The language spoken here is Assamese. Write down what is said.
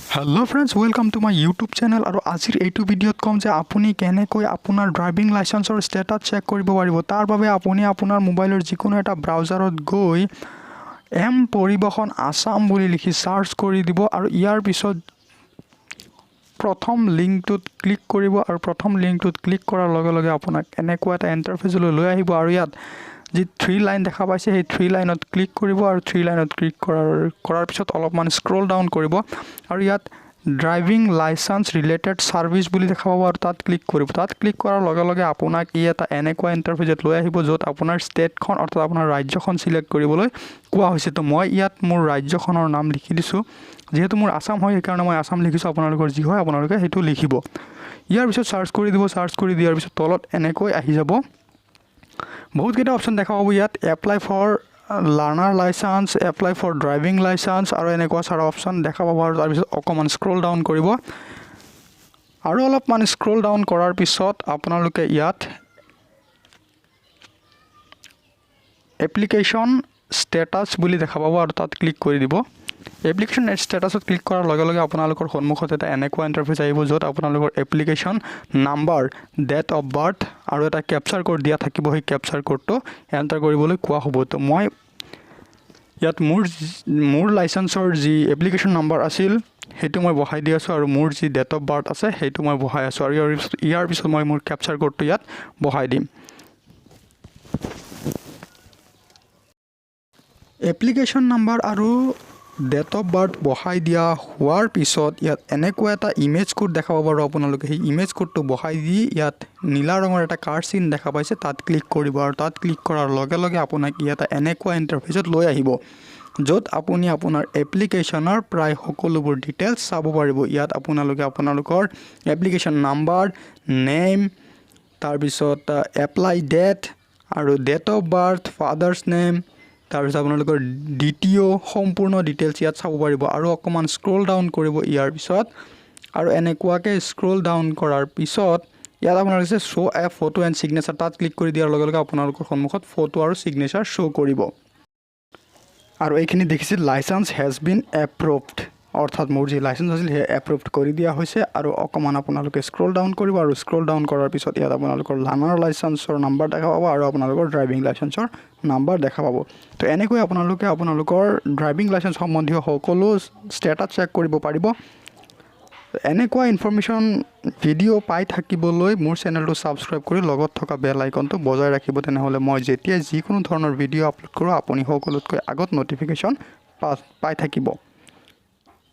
Hello friends, welcome to my YouTube channel আৰু আজিৰ এইটো ভিডিঅ'ত কম যে আপুনি কেনেকৈ আপোনাৰ ড্ৰাইভিং লাইসেন্সৰ ষ্টেটাস চেক কৰিব পাৰিব। তাৰ বাবে আপুনি আপোনাৰ মোবাইলৰ যিকোনো এটা ব্ৰাউজাৰত গৈ এম পৰিবহণ আসাম বুলি লিখি সাৰ্চ কৰি দিব আৰু ইয়াৰ পিছত প্ৰথম লিংকটোত ক্লিক কৰিব আৰু প্ৰথম লিংকটোত ক্লিক কৰাৰ লগে লগে আপোনাক এনেকুৱা এটা ইন্টাৰফেচলৈ লৈ আহিব আৰু ইয়াত যি 3 লাইন দেখা পাইছে সেই 3 লাইনত ক্লিক কৰিব আৰু 3 লাইনত ক্লিক কৰাৰ পিছত অলপমান স্ক্ৰল ডাউন কৰিব আৰু ইয়াত ড্ৰাইভিং লাইসেন্স ৰিলেটেড সাৰ্ভিস বুলি দেখা পাব আৰু তাত ক্লিক কৰিব। তাত ক্লিক কৰাৰ লগে লগে আপোনাক এটা এনেকুৱা ইন্টাৰফেচত লৈ আহিব য'ত আপোনাৰ ষ্টেটখন অৰ্থাৎ আপোনাৰ ৰাজ্যখন সিলেক্ট কৰিবলৈ কোৱা হৈছে। তো মই ইয়াত মোৰ ৰাজ্যখনৰ নাম লিখি দিছো। যেহেতু মোৰ আসাম হয় সেইকাৰণে মই আসাম লিখিছো। আপোনালোকৰ যি হয় আপোনালোকে সেইটো লিখিব। ইয়াৰ পিছত সাৰ্চ কৰি দিব। সাৰ্চ কৰি দিয়াৰ পিছত তলত এনেকৈ আহি যাব। বহুত কেইটা অপচন দেখা পাব ইয়াত apply for learner licence, apply for driving licence আৰু এনেকুৱা সাৰা অপচন দেখা পাব আৰু তাৰ পিছত অকমান স্ক্ৰল ডাউন কৰিব আৰু অলপমান স্ক্ৰল ডাউন কৰাৰ পিছত আপোনালোকে ইয়াত এপ্লিকেশন ষ্টেটাস বুলি দেখা পাব আৰু তাত ক্লিক কৰি দিব। এপ্লিকেশন ষ্টেটাসত ক্লিক কৰাৰ লগে লগে আপোনালোকৰ সন্মুখত এটা এনেকুৱা ইন্টাৰফেচ আহিব য'ত আপোনালোকৰ application number, date of birth আৰু এটা ক্যাপচাৰ কোড দিয়া থাকিব। সেই ক্যাপচাৰ কোডটো এন্টাৰ কৰিবলৈ কোৱা হ'ব। তো মই ইয়াত মোৰ লাইসেন্সৰ যি এপ্লিকেশন নাম্বাৰ আছিল সেইটো মই বহাই দি আছো আৰু মোৰ যি ডেট অফ বাৰ্থ আছে সেইটো মই বহাই আছো আৰু ইয়াৰ পিছত মই মোৰ ক্যাপচাৰ কোডটো ইয়াত বহাই দিম। এপ্লিকেশন নাম্বাৰ আৰু ডেট অফ বাৰ্থ বহাই দিয়া হোৱাৰ পিছত ইয়াত এনেকুৱা এটা ইমেজ কোড দেখা পাব আৰু আপোনালোকে সেই ইমেজ কোডটো বহাই দি ইয়াত নীলা ৰঙৰ এটা কাৰ্ড চিন দেখা পাইছে তাত ক্লিক কৰিব আৰু তাত ক্লিক কৰাৰ লগে লগে আপোনাক এটা এনেকুৱা ইন্টাৰফেচত লৈ আহিব য'ত আপুনি আপোনাৰ এপ্লিকেশনৰ প্ৰায় সকলোবোৰ ডিটেইলছ চাব পাৰিব। ইয়াত আপোনালোকে আপোনালোকৰ এপ্লিকেশন নাম্বাৰ, নেম, তাৰ পিছত এপ্লাই ডেট আৰু ডেট অফ বাৰ্থ, ফাদাৰ্স নেম, তাৰপিছত আপোনালোকৰ ডিটিও সম্পূৰ্ণ ডিটেইলছ ইয়াত চাব পাৰিব আৰু অকমান স্ক্ৰল ডাউন কৰিব ইয়াৰ পিছত আৰু এনেকুৱাকৈ স্ক্ৰল ডাউন কৰাৰ পিছত ইয়াত আপোনালোকে শো এ ফটো এণ্ড সিগনেচাৰ তাত ক্লিক কৰি দিয়াৰ লগে লগে আপোনালোকৰ সন্মুখত ফটো আৰু সিগনেচাৰ শো কৰিব আৰু এইখিনি দেখিছিল লাইসেন্স হেজ বিন এপ্ৰুভড অৰ্থাৎ মোৰ যি লাইসেন্স আছিল সেই এপ্ৰুভড কৰি দিয়া হৈছে আৰু অকমান আপোনালোকে স্ক্ৰল ডাউন কৰিব আৰু স্ক্ৰল ডাউন কৰাৰ পিছত ইয়াত আপোনালোকৰ লাৰ্নাৰ লাইসেন্সৰ নাম্বাৰ দেখা পাব আৰু আপোনালোকৰ ড্ৰাইভিং লাইসেন্সৰ নাম্বাৰ দেখা পাব। তো এনেকৈ আপোনালোকে আপোনালোকৰ ড্ৰাইভিং লাইসেন্স সম্বন্ধীয় সকলো ষ্টেটাস চেক কৰিব পাৰিব। এনেকুৱা ইনফৰমেশ্যন ভিডিঅ' পাই থাকিবলৈ মোৰ চেনেলটো সাবস্ক্ৰাইব কৰি লগত থকা বেল আইকনটো বজাই ৰাখিব। তেনেহ'লে মই যেতিয়া যিকোনো ধৰণৰ ভিডিঅ' আপলোড কৰোঁ আপুনি সকলোতকৈ আগত নটিফিকেশ্যন পাই থাকিব।